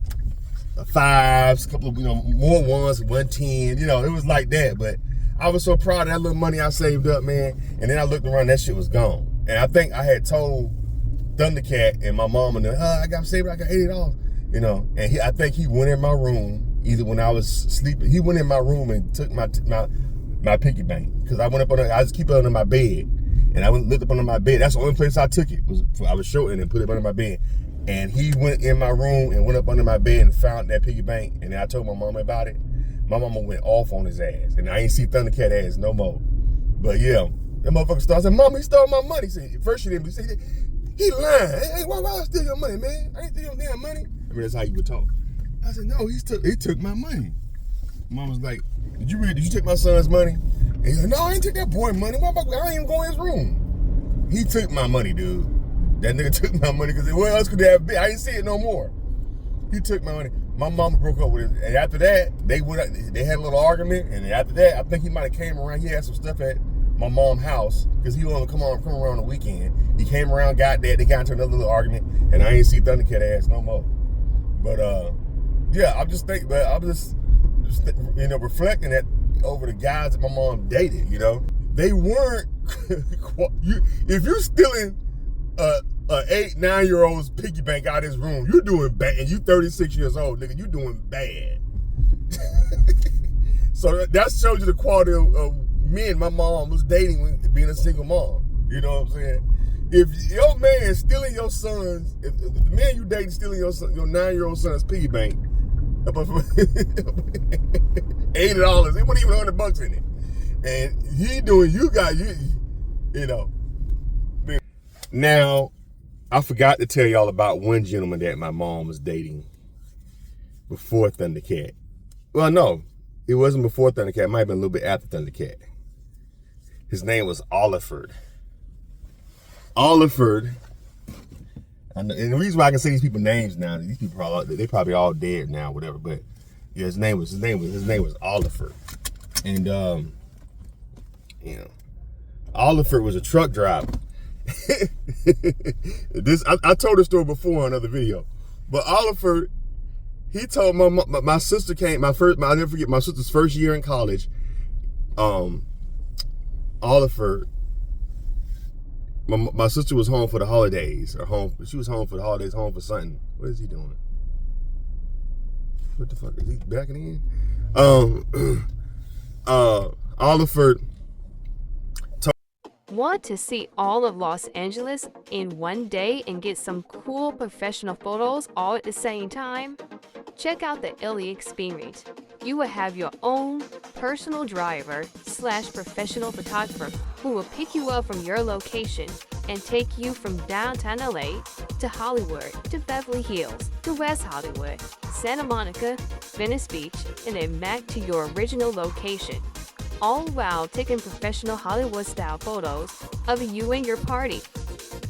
fives, a couple of, you know, more ones, 110, you know, it was like that. But I was so proud of that little money I saved up, man. And then I looked around, that shit was gone. And I think I had told Thundercat and my mom and them, I got saved, I got $80, you know. And I think he went in my room, either when I was sleeping, he went in my room and took my piggy bank. Because I went up I just keep it under my bed. And I went looked up under my bed. That's the only place I took it. I was shorting and put it under my bed. And he went in my room and went up under my bed and found that piggy bank. And then I told my mama about it. My mama went off on his ass. And I ain't see Thundercat ass no more. But yeah, that motherfucker started saying, Mama, he stole my money. First she didn't, he said, he lying. Hey, why I steal your money, man? I ain't steal your damn money. I mean, that's how you would talk. I said, no, he took my money. Mom was like, did you take my son's money? And he said, no, I ain't take that boy money. I ain't even go in his room. He took my money, dude. That nigga took my money because what else could they have been? I didn't see it no more. He took my money. My mama broke up with it. And after that, they had a little argument. And after that, I think he might have came around. He had some stuff at my mom's house because he wanted to come around the weekend. He came around, got that. They got into another little argument. And I ain't see Thundercat ass no more. But, yeah, I'm just thinking, but I'm just you know, reflecting that over the guys that my mom dated, you know. They weren't, if you're stealing a 8-9-year-old's piggy bank out of his room, you're doing bad, and you 36 years old, nigga, you're doing bad. So that shows you the quality of men my mom was dating when being a single mom, you know what I'm saying? If your man stealing your son's, if the man you dating stealing your 9-year-old son's piggy bank, $80, it wasn't even $100 in it. And he doing, you know. Now, I forgot to tell y'all about one gentleman that my mom was dating before Thundercat. Well, no, it wasn't before Thundercat. It might have been a little bit after Thundercat. His name was Oliford. Oliford. And the reason why I can say these people's names now, these people they probably all dead now, whatever. But yeah, his name was Oliford. And you know, Oliford was a truck driver. I told the story before on another video, but Oliford, he told my sister came, I'll never forget my sister's first year in college. Oliford, my sister was home for the holidays, she was home for the holidays, home for something. What is he doing? What the fuck, is he backing in? Oliford. Want to see all of Los Angeles in one day and get some cool professional photos all at the same time? Check out the LA Experience. You will have your own personal driver / professional photographer who will pick you up from your location and take you from downtown LA to Hollywood, to Beverly Hills, to West Hollywood, Santa Monica, Venice Beach, and then back to your original location. All while taking professional Hollywood-style photos of you and your party.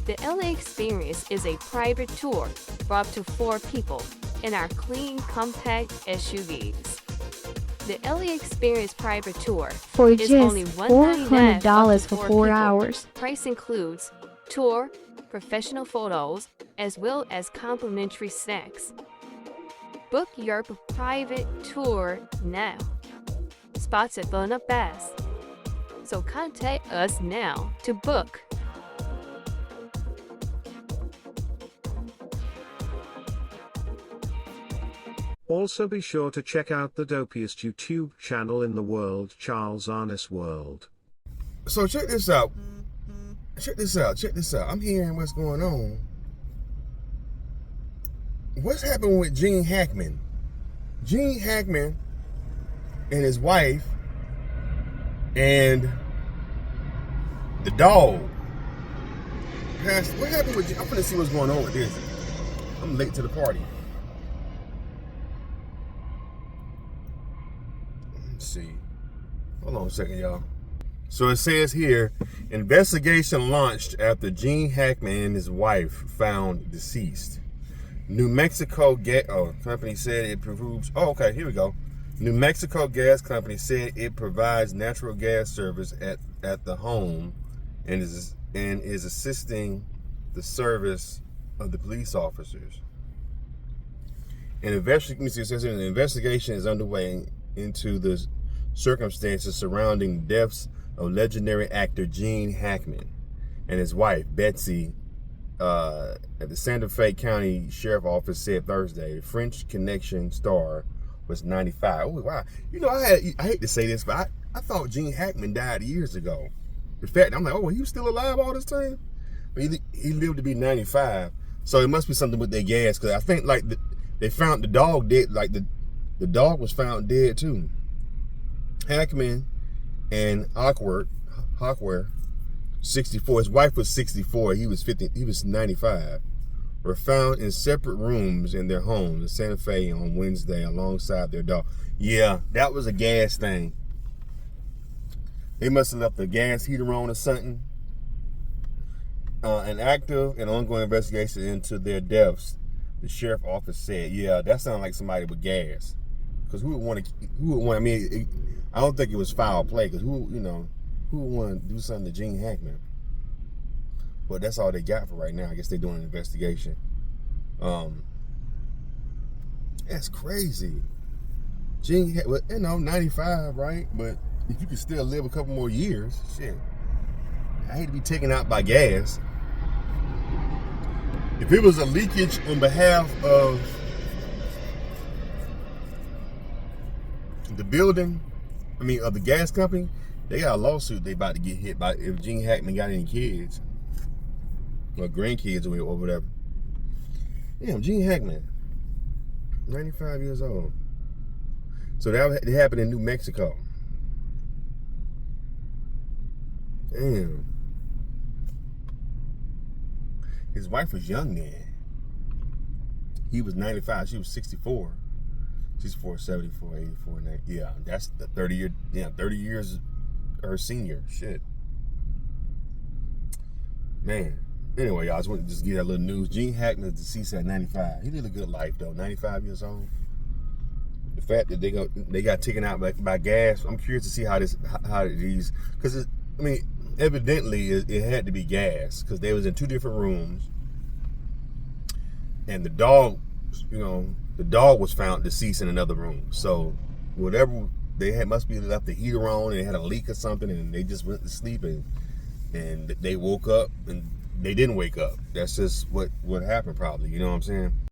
The LA Experience is a private tour for up to 4 people in our clean, compact SUVs. The LA Experience private tour for is just only $400 for 4 hours. Price includes tour, professional photos, as well as complimentary snacks. Book your private tour now. Spots are filling up fast, so contact us now to book. Also be sure to check out the dopiest YouTube channel in the world, Charles Arness World. So check this out. Check this out. I'm hearing what's going on. What's happening with Gene Hackman? Gene Hackman and his wife and the dog. What happened with, I'm gonna see what's going on with this. I'm late to the party. see. Hold on a second, y'all. So it says here, investigation launched after Gene Hackman and his wife found deceased. New Mexico gas company said it proves. Oh, okay, here we go. New Mexico Gas Company said it provides natural gas service at the home and is assisting the service of the police officers. An investigation is underway into the circumstances surrounding deaths of legendary actor Gene Hackman and his wife Betsy. At the Santa Fe County Sheriff Office said Thursday, the French Connection star was 95. Oh, wow. You know, I hate to say this, but I thought Gene Hackman died years ago. In fact, I'm like, oh, he was still alive all this time? But he lived to be 95. So it must be something with their gas, because I think like they found the dog dead, like the dog was found dead too. Hackman and Hawkware, 64. His wife was 64. He was 50. He was 95. Were found in separate rooms in their home in Santa Fe on Wednesday alongside their dog. Yeah, that was a gas thing. They must have left the gas heater on or something. An active and ongoing investigation into their deaths, the sheriff office said. Yeah, that sounded like somebody with gas. Because who would want? I mean, I don't think it was foul play. Because who would want to do something to Gene Hackman? But that's all they got for right now. I guess they're doing an investigation. That's crazy. Gene, 95, right? But if you could still live a couple more years, shit. I hate to be taken out by gas. If it was a leakage on behalf of the building, of the gas company, they got a lawsuit they about to get hit by if Gene Hackman got any kids. Or grandkids or whatever. Damn, Gene Hackman, 95 years old. So that happened in New Mexico. Damn. His wife was young then. He was 95. She was 64. 64, 74, 84, 90. Yeah, that's the 30 years her senior. Shit. Man. Anyway, y'all, I just wanted to get that little news. Gene Hackman is deceased at 95. He lived a good life, though. 95 years old. The fact that they got taken out by gas, I'm curious to see how these, because evidently it had to be gas, because they was in two different rooms, and the dog was found deceased in another room. So whatever they had must be left the heater on, and they had a leak or something, and they just went to sleep, and they woke up and they didn't wake up. That's just what happened probably, you know what I'm saying?